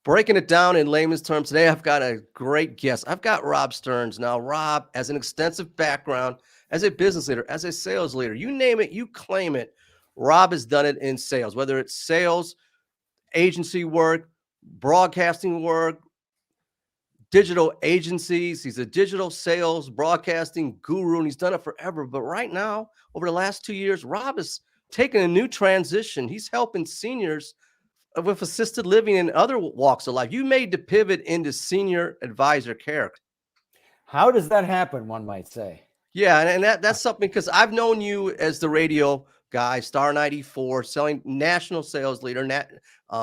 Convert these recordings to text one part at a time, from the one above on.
breaking it down in layman's terms today, I've got a great guest. I've got Rob Stearns. Now, Rob has an extensive background as a business leader, as a sales leader. You name it, you claim it. Rob has done it in sales, whether it's sales, agency work, broadcasting work, digital agencies. He's a digital sales broadcasting guru, and he's done it forever. But right now, over the last 2 years, Rob has taken a new transition. He's helping seniors with assisted living and other walks of life. You made the pivot into senior advisor care. How does that happen, one might say? Yeah, and that's something, because I've known you as the radio guy, Star 94, selling national sales leader,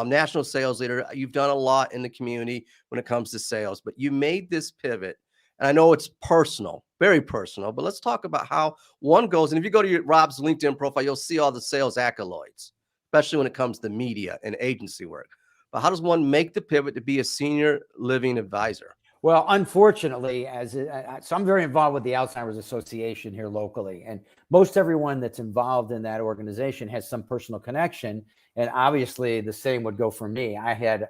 national sales leader. You've done a lot in the community when it comes to sales, but you made this pivot. And I know it's personal, very personal, but let's talk about how one goes. And if you go to Rob's LinkedIn profile, you'll see all the sales accolades, especially when it comes to media and agency work. But how does one make the pivot to be a senior living advisor? Well, unfortunately, so I'm very involved with the Alzheimer's Association here locally, and most everyone that's involved in that organization has some personal connection. And obviously, the same would go for me. I had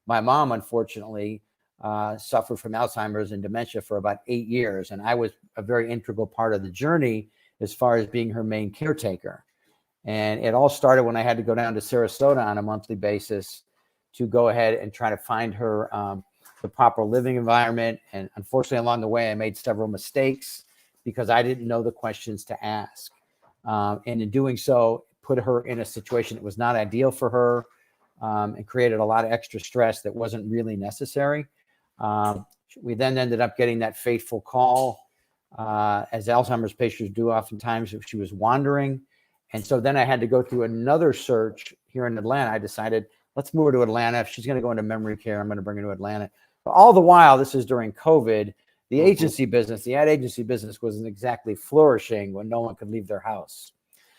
my mom, unfortunately, suffered from Alzheimer's and dementia for about 8 years, and I was a very integral part of the journey as far as being her main caretaker. And it all started when I had to go down to Sarasota on a monthly basis to go ahead and try to find her the proper living environment. And unfortunately, along the way, I made several mistakes because I didn't know the questions to ask. And in doing so, put her in a situation that was not ideal for her, and created a lot of extra stress that wasn't really necessary. We then ended up getting that fateful call, as Alzheimer's patients do oftentimes, if she was wandering. And so then I had to go through another search here in Atlanta. I decided, let's move her to Atlanta. If she's going to go into memory care, I'm going to bring her to Atlanta. But all the while, this is during COVID, the agency business, the ad agency business wasn't exactly flourishing when no one could leave their house.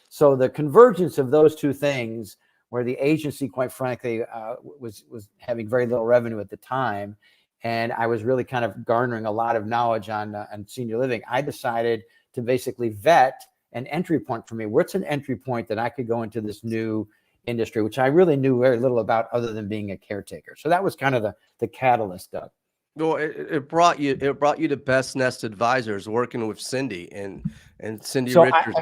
So the convergence of those two things, where the agency, quite frankly, was having very little revenue at the time, and I was really kind of garnering a lot of knowledge on senior living, I decided to basically vet an entry point for me. What's an entry point that I could go into this new industry, which I really knew very little about other than being a caretaker. So that was kind of the catalyst, Doug. Well, it brought you to Best Nest Advisors, working with Cindy and Cindy so Richards.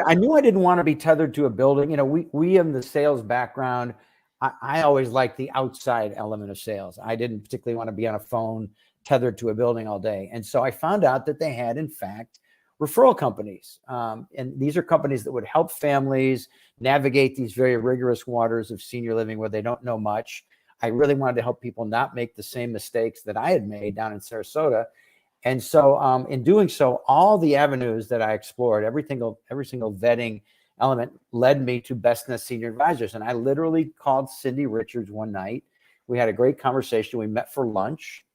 I knew I didn't want to be tethered to a building. You know, we in the sales background, I always liked the outside element of sales. I didn't particularly want to be on a phone tethered to a building all day. And so I found out that they had, in fact, referral companies. And these are companies that would help families navigate these very rigorous waters of senior living where they don't know much. I really wanted to help people not make the same mistakes that I had made down in Sarasota. And so in doing so, all the avenues that I explored, every single vetting element led me to Best Nest Senior Advisors. And I literally called Cindy Richards one night. We had a great conversation. We met for lunch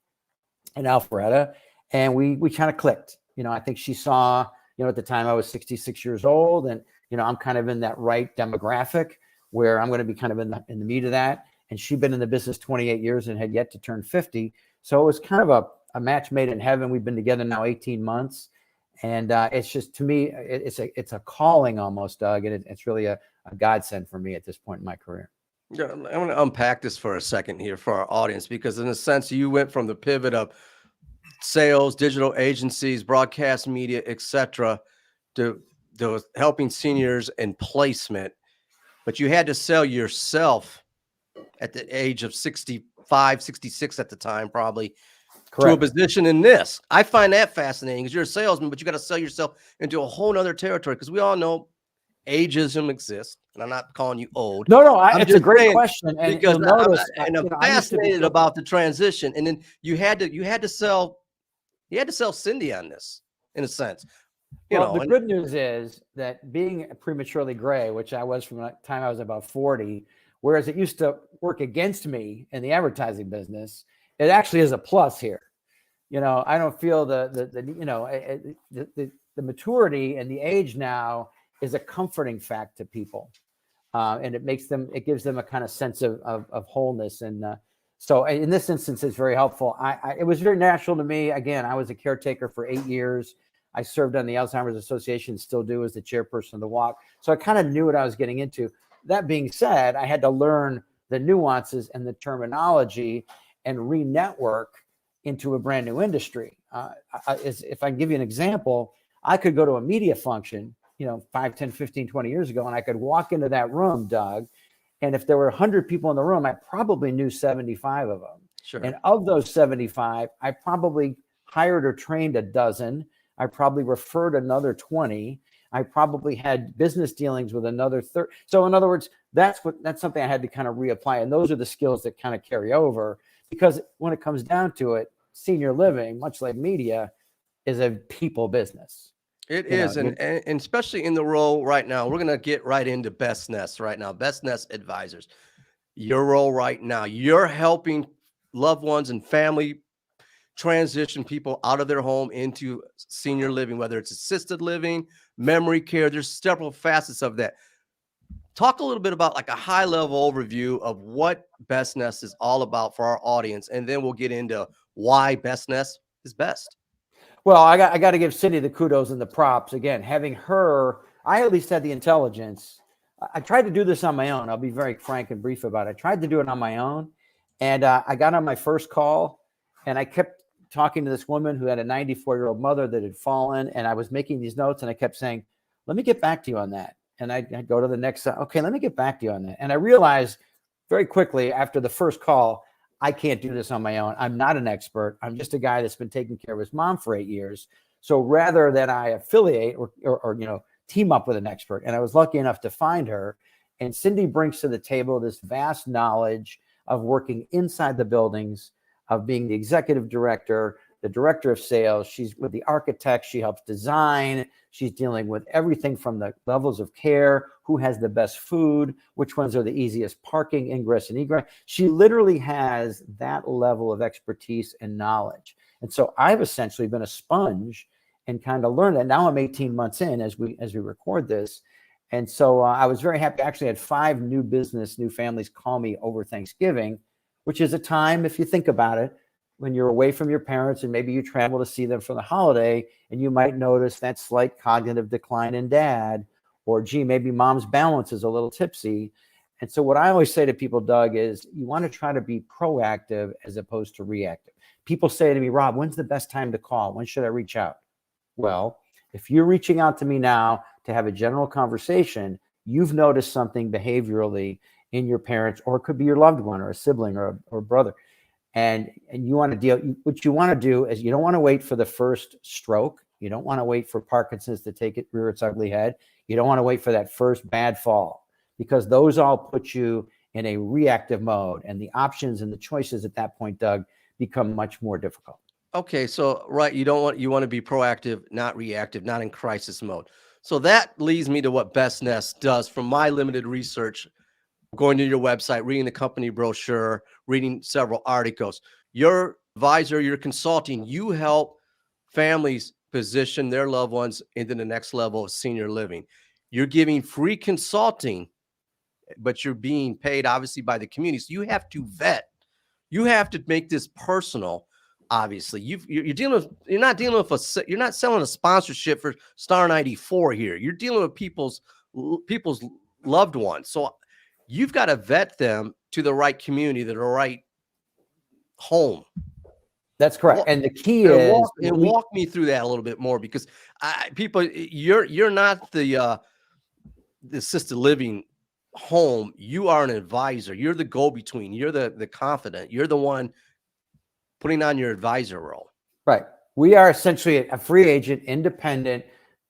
in Alpharetta, and we kind of clicked. You know, I think she saw, you know, at the time I was 66 years old, and, you know, I'm kind of in that right demographic where I'm going to be kind of in the meat of that. And she'd been in the business 28 years and had yet to turn 50. So it was kind of a match made in heaven. We've been together now 18 months. And it's just, to me, it's a calling almost, Doug. And it's really a godsend for me at this point in my career. Yeah, I'm going to unpack this for a second here for our audience, because in a sense, you went from the pivot of sales, digital agencies, broadcast media, etc., to helping seniors in placement. But you had to sell yourself at the age of 65, 66 at the time, probably. Correct. To a position in this. I find that fascinating, because you're a salesman, but you got to sell yourself into a whole nother territory, because we all know ageism exists, and I'm not calling you old. No, it's a great question. And because I'm fascinated about the transition. And then you had to sell Cindy on this, in a sense. The good news is that being prematurely gray, which I was from the time I was about 40, whereas it used to work against me in the advertising business, it actually is a plus here. You know, I don't feel the maturity and the age now is a comforting fact to people, and it gives them a kind of sense of wholeness. And so in this instance, it's very helpful. It was very natural to me. Again, I was a caretaker for 8 years. I served on the Alzheimer's Association, still do, as the chairperson of the walk. So I kind of knew what I was getting into. That being said, I had to learn the nuances and the terminology and re-network into a brand new industry. If I can give you an example, I could go to a media function, 5, 10, 15, 20 years ago, and I could walk into that room, Doug, and if there were 100 people in the room, I probably knew 75 of them. Sure. And of those 75, I probably hired or trained a dozen. I probably referred another 20. I probably had business dealings with another 30. So in other words, that's something I had to kind of reapply. And those are the skills that kind of carry over, because when it comes down to it, senior living, much like media, is a people business. It is, and especially in the role right now, we're going to get right into Best Nest right now. Best Nest Advisors, your role right now, you're helping loved ones and family transition people out of their home into senior living, whether it's assisted living, memory care. There's several facets of that. Talk a little bit about like a high level overview of what Best Nest is all about for our audience, and then we'll get into why Best Nest is best. Well, I got to give Cindy the kudos and the props. Again, having her, I at least had the intelligence. I tried to do this on my own. I'll be very frank and brief about it. I tried to do it on my own. And I got on my first call, and I kept talking to this woman who had a 94-year-old mother that had fallen. And I was making these notes, and I kept saying, let me get back to you on that. And I'd go to the next, okay, let me get back to you on that. And I realized very quickly after the first call, I can't do this on my own. I'm not an expert. I'm just a guy that's been taking care of his mom for 8 years. So rather than I affiliate or team up with an expert, and I was lucky enough to find her, and Cindy brings to the table this vast knowledge of working inside the buildings, of being the executive director, the director of sales. She's with the architects. She helps design. She's dealing with everything from the levels of care, who has the best food, which ones are the easiest parking, ingress and egress. She literally has that level of expertise and knowledge. And so I've essentially been a sponge and kind of learned that. Now I'm 18 months in as we record this. And so I was very happy. I actually had 5 new families call me over Thanksgiving, which is a time, if you think about it, when you're away from your parents and maybe you travel to see them for the holiday, and you might notice that slight cognitive decline in dad, or gee, maybe mom's balance is a little tipsy. And so what I always say to people, Doug, is you want to try to be proactive as opposed to reactive. People say to me, Rob, when's the best time to call? When should I reach out? Well, if you're reaching out to me now to have a general conversation, you've noticed something behaviorally in your parents, or it could be your loved one or a sibling or a brother. And you want to deal, what you want to do is you don't want to wait for the first stroke. You don't want to wait for Parkinson's to rear its ugly head. You don't want to wait for that first bad fall, because those all put you in a reactive mode, and the options and the choices at that point, Doug, become much more difficult. Okay, so right, you want to be proactive, not reactive, not in crisis mode. So that leads me to what Best Nest does from my limited research, going to your website, reading the company brochure, reading several articles. Your advisor, your consulting, you help families position their loved ones into the next level of senior living. You're giving free consulting, but you're being paid obviously by the community. So you have to vet. You have to make this personal. Obviously, you're not selling a sponsorship for Star 94 here. You're dealing with people's loved ones. So you've got to vet them to the right community, to the right home. That's correct. And the key is, walk me through that a little bit more, because you're not the assisted living home. You are an advisor. You're the go-between. You're the confidant. You're the one putting on your advisor role. Right. We are essentially a free agent, independent.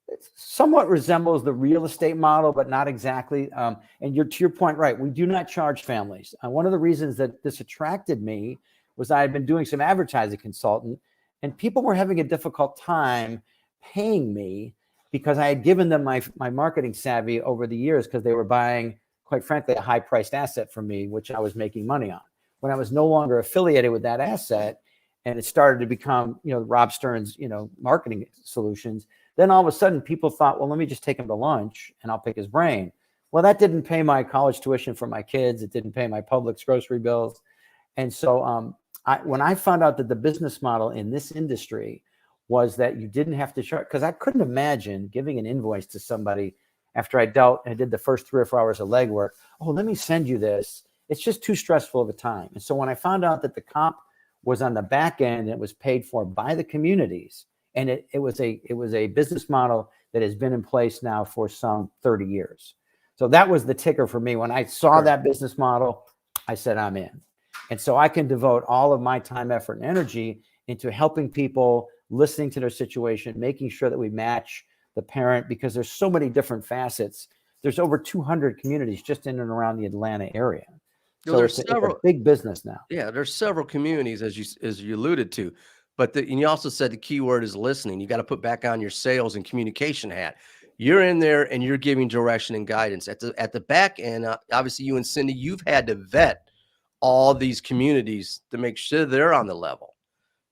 It somewhat resembles the real estate model, but not exactly. And to your point, right, we do not charge families. One of the reasons that this attracted me was I had been doing some advertising consultant, and people were having a difficult time paying me because I had given them my marketing savvy over the years, because they were buying, quite frankly, a high-priced asset from me, which I was making money on. When I was no longer affiliated with that asset, and it started to become, Rob Stearns, marketing solutions, then all of a sudden people thought, well, let me just take him to lunch and I'll pick his brain. Well, that didn't pay my college tuition for my kids. It didn't pay my Publix grocery bills. And so when I found out that the business model in this industry was that you didn't have to charge, because I couldn't imagine giving an invoice to somebody after I did the first 3 or 4 hours of legwork. Oh, let me send you this. it's just too stressful of a time. And so when I found out that the comp was on the back end and it was paid for by the communities, and it was a business model that has been in place now for some 30 years. So that was the ticker for me. When I saw that business model, I said, I'm in. And so I can devote all of my time, effort, and energy into helping people, listening to their situation, making sure that we match the parent, because there's so many different facets. There's over 200 communities just in and around the Atlanta area. So it's a big business now. Yeah, there's several communities, as you alluded to, but and you also said the key word is listening. You got to put back on your sales and communication hat. You're in there and you're giving direction and guidance at the back end. Obviously, you and Cindy, you've had to vet all these communities to make sure they're on the level,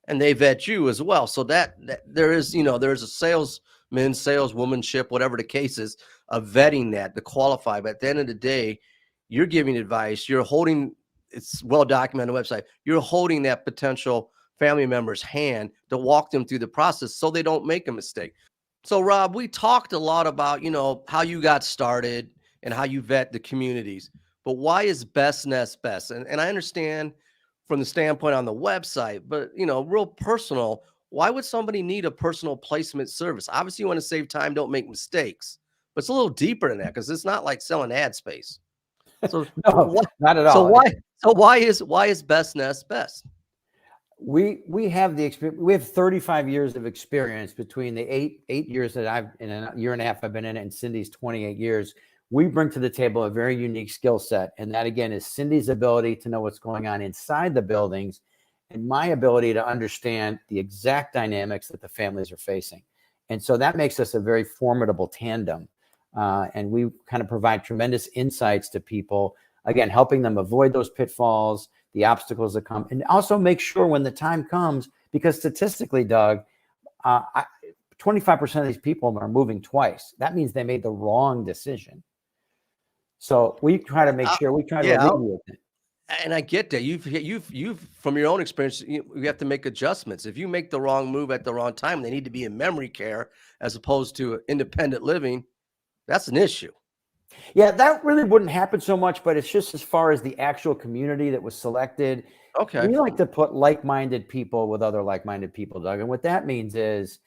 and they vet you as well. So that there is, there's a saleswomanship, whatever the case is, of vetting that to qualify. But at the end of the day, you're giving advice. You're holding, it's well documented on the website, you're holding that potential family member's hand to walk them through the process so they don't make a mistake. So Rob, we talked a lot about, how you got started and how you vet the communities, but why is Best Nest best? And I understand from the standpoint on the website, but real personal, why would somebody need a personal placement service? Obviously you want to save time, don't make mistakes, but it's a little deeper than that, because it's not like selling ad space. So no, not at all. So why is Best Nest best? We have the experience. We have 35 years of experience between the eight years that I've in a year and a half I've been in it, and Cindy's 28 years. We bring to the table a very unique skill set, and that again is Cindy's ability to know what's going on inside the buildings, and my ability to understand the exact dynamics that the families are facing. And so that makes us a very formidable tandem. And we kind of provide tremendous insights to people, again, helping them avoid those pitfalls, the obstacles that come, and also make sure when the time comes, because statistically, Doug, 25% of these people are moving twice. That means they made the wrong decision. So we try to make sure we try to alleviate it. And I get that you've from your own experience, you have to make adjustments. If you make the wrong move at the wrong time, they need to be in memory care as opposed to independent living. That's an issue. Yeah, that really wouldn't happen so much, but it's just as far as the actual community that was selected. Okay. We like to put like-minded people with other like-minded people, Doug. And what that means is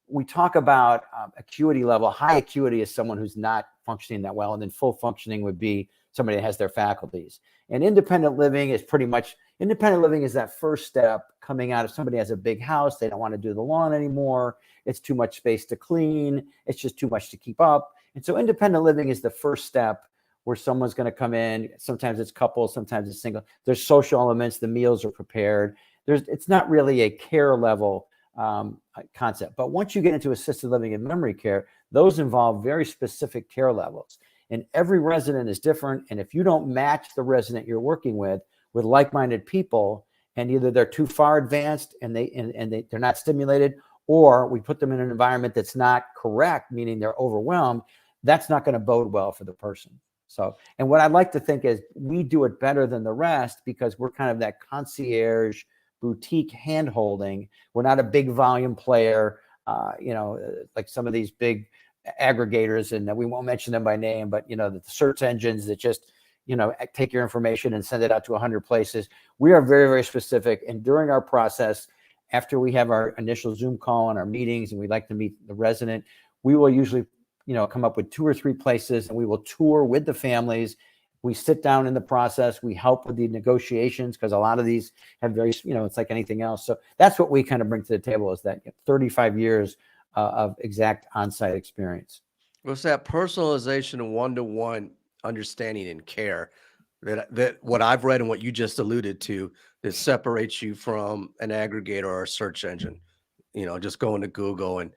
we talk about acuity level. High acuity is someone who's not functioning that well, and then full functioning would be somebody that has their faculties. And independent living is that first step coming out of somebody has a big house. They don't want to do the lawn anymore. It's too much space to clean. It's just too much to keep up. And so independent living is the first step where someone's going to come in. Sometimes it's couples, sometimes it's single. There's social elements. The meals are prepared. It's not really a care level concept. But once you get into assisted living and memory care, those involve very specific care levels. And every resident is different. And if you don't match the resident you're working with like-minded people, and either they're too far advanced and they're not stimulated, or we put them in an environment that's not correct, meaning they're overwhelmed, that's not going to bode well for the person. So, and what I'd like to think is we do it better than the rest because we're kind of that concierge boutique hand-holding. We're not a big volume player, like some of these big aggregators, and we won't mention them by name, but the search engines that just take your information and send it out to 100 places. We are very, very specific, and during our process, after we have our initial Zoom call and our meetings, and we'd like to meet the resident, we will usually come up with 2 or 3 places, and we will tour with the families. We sit down in the process. We help with the negotiations because a lot of these have very, it's like anything else. So that's what we kind of bring to the table, is that 35 years of exact on-site experience. Well, it's that personalization and one-to-one understanding and care that what I've read and what you just alluded to, that separates you from an aggregator or a search engine. Just going to Google and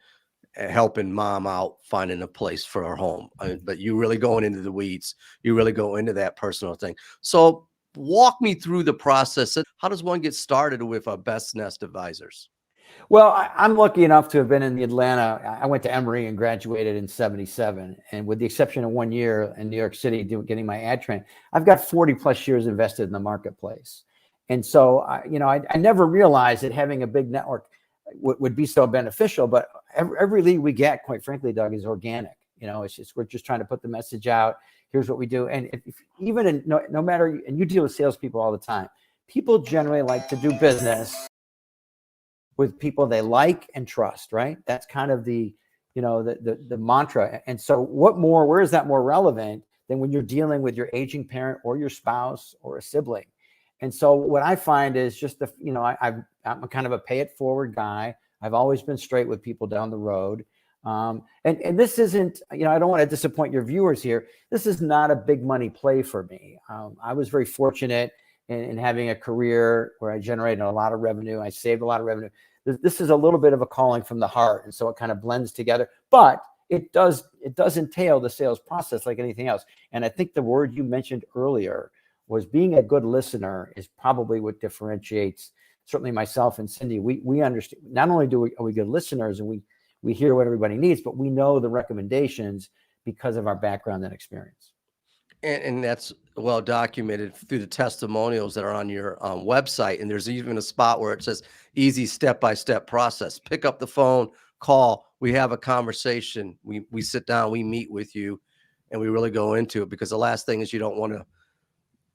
helping mom out finding a place for her home. But you really going into the weeds. You really go into that personal thing. So walk me through the process. How does one get started with a Best Nest Advisors? Well, I'm lucky enough to have been in the Atlanta. I went to Emory and graduated in '77. And with the exception of 1 year in New York City getting my ad training, I've got 40 plus years invested in the marketplace. And so, I never realized that having a big network would be so beneficial. But every lead we get, quite frankly, Doug, is organic. It's just, we're just trying to put the message out, Here's what we do. And if even no matter, and you deal with salespeople all the time, people generally like to do business with people they like and trust, right? That's kind of the mantra. And so where is that more relevant than when you're dealing with your aging parent or your spouse or a sibling? And so what I find is just I'm kind of a pay it forward guy. I've always been straight with people down the road. And this isn't, I don't want to disappoint your viewers here. This is not a big money play for me. I was very fortunate in having a career where I generated a lot of revenue. I saved a lot of revenue. This is a little bit of a calling from the heart. And so it kind of blends together, but it does entail the sales process like anything else. And I think the word you mentioned earlier was being a good listener is probably what differentiates certainly myself and Cindy. We understand, not only are we good listeners and we hear what everybody needs, but we know the recommendations because of our background and experience. And that's well documented through the testimonials that are on your website. And there's even a spot where it says easy step-by-step process. Pick up the phone, call, we have a conversation, we sit down, we meet with you, and we really go into it, because the last thing is you don't want to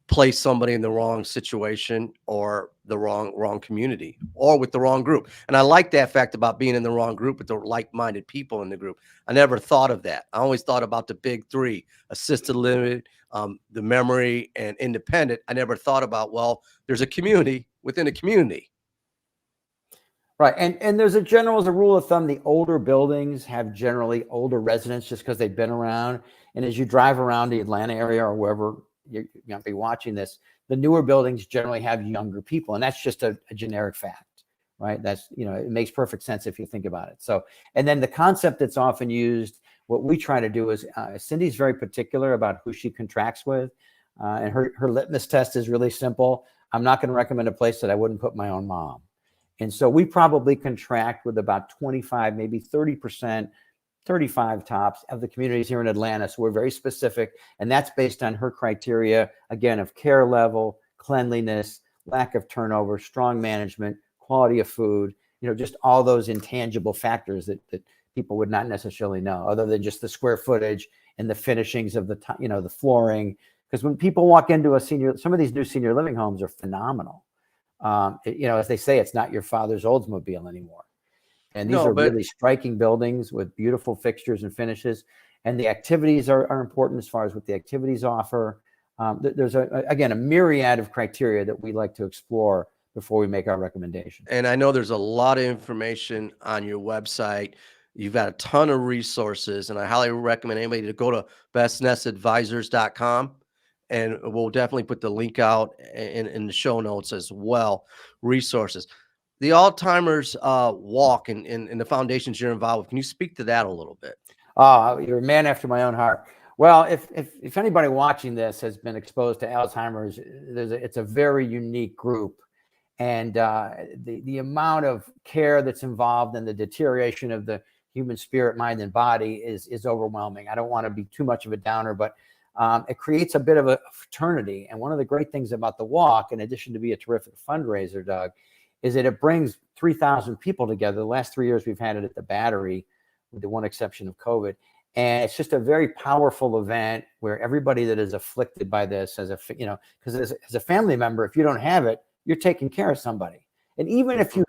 place somebody in the wrong situation or the wrong community or with the wrong group. And I like that fact about being in the wrong group with the like-minded people in the group. I never thought of that. I always thought about the big three: assisted living, the memory, and independent. I never thought about, well, there's a community within a community. Right. And there's as a rule of thumb, the older buildings have generally older residents just because they've been around. And as you drive around the Atlanta area or wherever you're going to be watching this, the newer buildings generally have younger people. And that's just a generic fact, right? That's, it makes perfect sense if you think about it. So, and then the concept that's often used, what we try to do is, Cindy's very particular about who she contracts with. And her litmus test is really simple. I'm not going to recommend a place that I wouldn't put my own mom. And so we probably contract with about 25, maybe 30%, 35 tops of the communities here in Atlanta. So we're very specific. And that's based on her criteria, again, of care level, cleanliness, lack of turnover, strong management, quality of food, just all those intangible factors that people would not necessarily know, other than just the square footage and the finishings of the flooring. Because when people walk into some of these new senior living homes are phenomenal. As they say, it's not your father's Oldsmobile anymore. And these are really striking buildings with beautiful fixtures and finishes. And the activities are important as far as what the activities offer. There's a myriad of criteria that we like to explore before we make our recommendation. And I know there's a lot of information on your website. You've got a ton of resources, and I highly recommend anybody to go to bestnestadvisors.com. And we'll definitely put the link out in the show notes as well. Resources. The Alzheimer's walk and the foundations you're involved with. Can you speak to that a little bit? You're a man after my own heart. Well, if anybody watching this has been exposed to Alzheimer's, it's a very unique group. And the amount of care that's involved in the deterioration of the human spirit, mind, and body is overwhelming. I don't want to be too much of a downer, but it creates a bit of a fraternity. And one of the great things about the walk, in addition to be a terrific fundraiser, Doug, is that it brings 3,000 people together. The last 3 years we've had it at the Battery, with the one exception of COVID. And it's just a very powerful event where everybody that is afflicted by this, because as a family member, if you don't have it, you're taking care of somebody. And even if you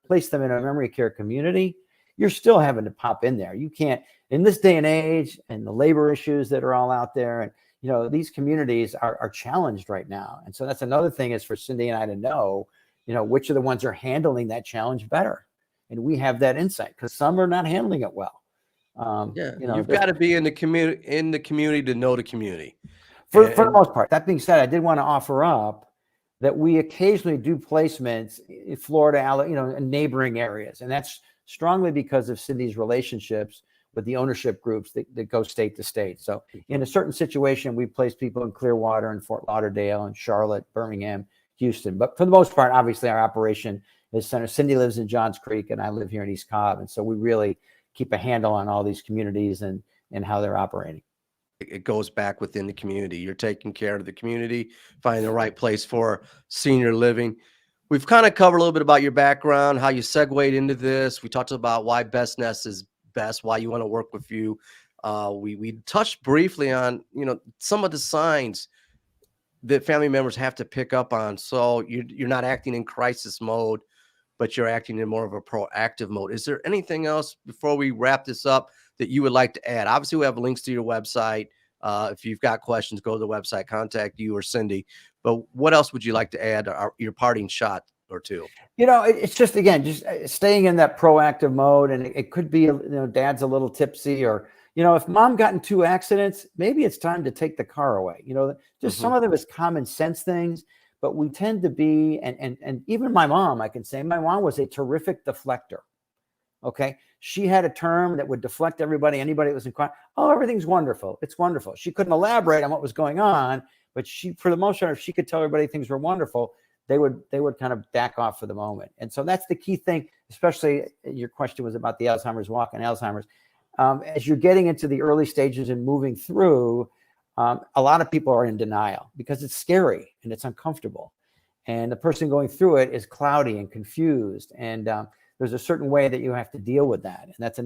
place them in a memory care community, you're still having to pop in there. You can't, in this day and age, and the labor issues that are all out there, and these communities are challenged right now. And so that's another thing, is for Cindy and I to know, which of the ones are handling that challenge better. And we have that insight, because some are not handling it well. You've got to be in the community to know the community. For the most part. That being said, I did want to offer up that we occasionally do placements in Florida, in neighboring areas. And that's strongly because of Cindy's relationships with the ownership groups that go state to state. So in a certain situation, we place people in Clearwater and Fort Lauderdale and Charlotte, Birmingham, Houston. But for the most part, obviously, our operation is centered. Cindy lives in Johns Creek and I live here in East Cobb. And so we really keep a handle on all these communities and how they're operating. It goes back within the community. You're taking care of the community, finding the right place for senior living. We've kind of covered a little bit about your background, how you segued into this. We talked about why Best Nest is best, why you want to work with you. We touched briefly on, some of the signs that family members have to pick up on. So you're not acting in crisis mode, but you're acting in more of a proactive mode. Is there anything else before we wrap this up that you would like to add? Obviously, we have links to your website. If you've got questions, go to the website, contact you or Cindy. But what else would you like to add? Your parting shot or two? It's just, again, just staying in that proactive mode. And it could be, dad's a little tipsy, or, if mom got in 2 accidents, maybe it's time to take the car away. Just some of them is common sense things, but we tend to be, and even my mom, I can say my mom was a terrific deflector. Okay. She had a term that would deflect anybody that was inquiring. Oh, everything's wonderful. It's wonderful. She couldn't elaborate on what was going on, but for the most part, if she could tell everybody things were wonderful, they would kind of back off for the moment. And so that's the key thing, especially your question was about the Alzheimer's walk and Alzheimer's. As you're getting into the early stages and moving through, a lot of people are in denial because it's scary and it's uncomfortable. And the person going through it is cloudy and confused. And there's a certain way that you have to deal with that. And that's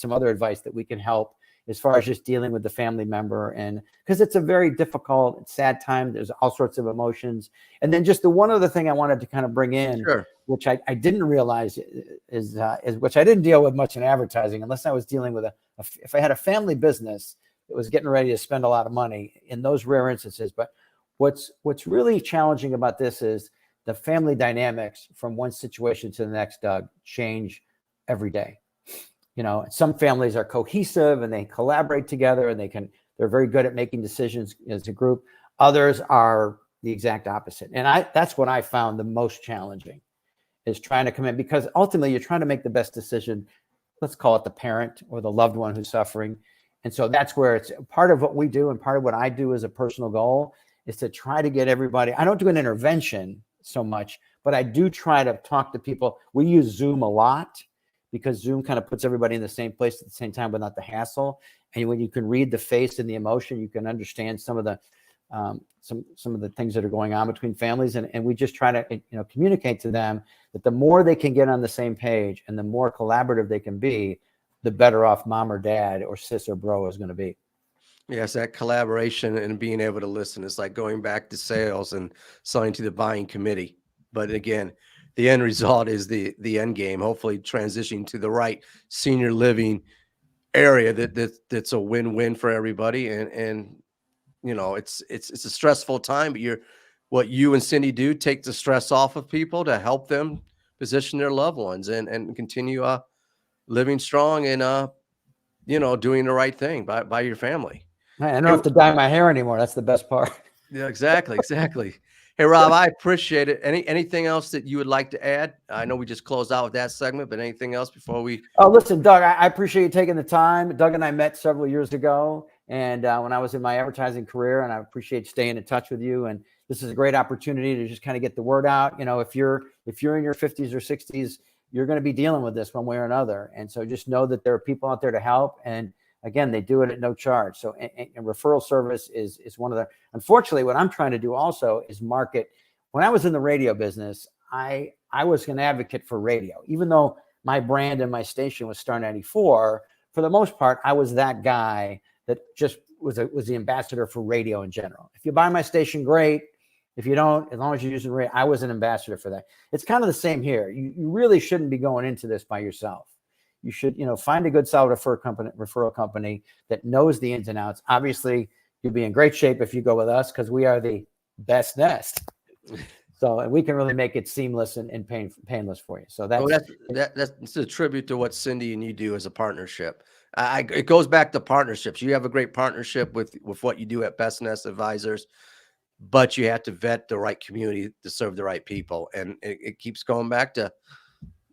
some other advice that we can help as far as just dealing with the family member. And because it's a very difficult, sad time, there's all sorts of emotions. And then just the one other thing I wanted to kind of bring in, Sure. which I didn't realize is which I didn't deal with much in advertising, unless I was dealing with if I had a family business that was getting ready to spend a lot of money in those rare instances. But what's really challenging about this is the family dynamics from one situation to the next, Doug, change every day. Some families are cohesive and they collaborate together and they're very good at making decisions as a group. Others are the exact opposite. And that's what I found the most challenging, is trying to come in, because ultimately you're trying to make the best decision. Let's call it the parent or the loved one who's suffering. And so that's where it's part of what we do. And part of what I do as a personal goal is to try to get everybody. I don't do an intervention so much, but I do try to talk to people. We use Zoom a lot because Zoom kind of puts everybody in the same place at the same time without the hassle. And when you can read the face and the emotion, you can understand some of the some of the things that are going on between families. And we just try to communicate to them that the more they can get on the same page and the more collaborative they can be, the better off mom or dad or sis or bro is going to be. Yes, that collaboration and being able to listen is like going back to sales and selling to the buying committee. But again, the end result is the end game. Hopefully, transitioning to the right senior living area that's a win-win for everybody. And it's a stressful time, but what you and Cindy do, take the stress off of people to help them position their loved ones and continue living strong and doing the right thing by your family. I don't have to dye my hair anymore. That's the best part. Yeah, exactly. Hey, Rob, I appreciate it. Anything else that you would like to add? I know we just closed out with that segment, but anything else before we? Oh, listen, Doug, I appreciate you taking the time. Doug and I met several years ago, and when I was in my advertising career, and I appreciate staying in touch with you. And this is a great opportunity to just kind of get the word out. If you're in your 50s or 60s, you're going to be dealing with this one way or another. And so just know that there are people out there to help. And again, they do it at no charge. So and referral service is one of the, unfortunately, what I'm trying to do also is market. When I was in the radio business, I was an advocate for radio, even though my brand and my station was Star 94. For the most part, I was that guy that just was the ambassador for radio in general. If you buy my station, great. If you don't, as long as you're using radio, I was an ambassador for that. It's kind of the same here. You really shouldn't be going into this by yourself. You should, find a good solid referral company that knows the ins and outs. Obviously, you'll be in great shape if you go with us because we are the best nest. So, and we can really make it seamless and painless for you. So that's a tribute to what Cindy and you do as a partnership. It goes back to partnerships. You have a great partnership with what you do at Best Nest Advisors, but you have to vet the right community to serve the right people. And it keeps going back to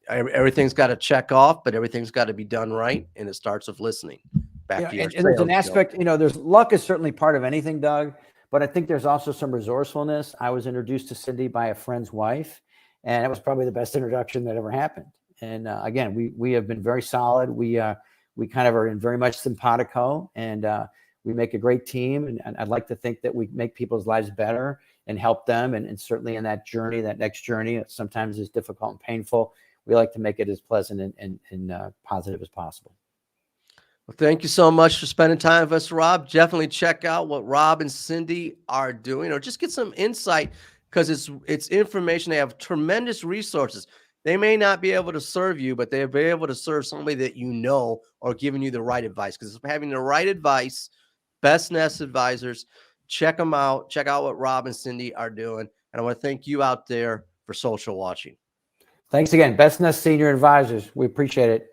everything's got to check off, but everything's got to be done right. And it starts with listening. Back to your and there's an aspect, there's luck is certainly part of anything, Doug, but I think there's also some resourcefulness. I was introduced to Cindy by a friend's wife, and it was probably the best introduction that ever happened. And again, we have been very solid. We kind of are in very much simpatico, and we make a great team. And I'd like to think that we make people's lives better and help them. And certainly in that journey, that next journey, it sometimes is difficult and painful. We like to make it as pleasant and positive as possible. Well, thank you so much for spending time with us, Rob. Definitely check out what Rob and Cindy are doing, or just get some insight because it's information. They have tremendous resources. They may not be able to serve you, but they'll be able to serve somebody that you know or giving you the right advice. Because having the right advice, Best Nest Advisors, check them out. Check out what Rob and Cindy are doing. And I want to thank you out there for social watching. Thanks again. Best Nest Senior Advisors. We appreciate it.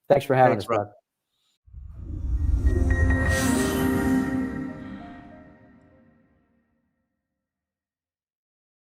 Thanks for having Thanks, us, Rob. Rob.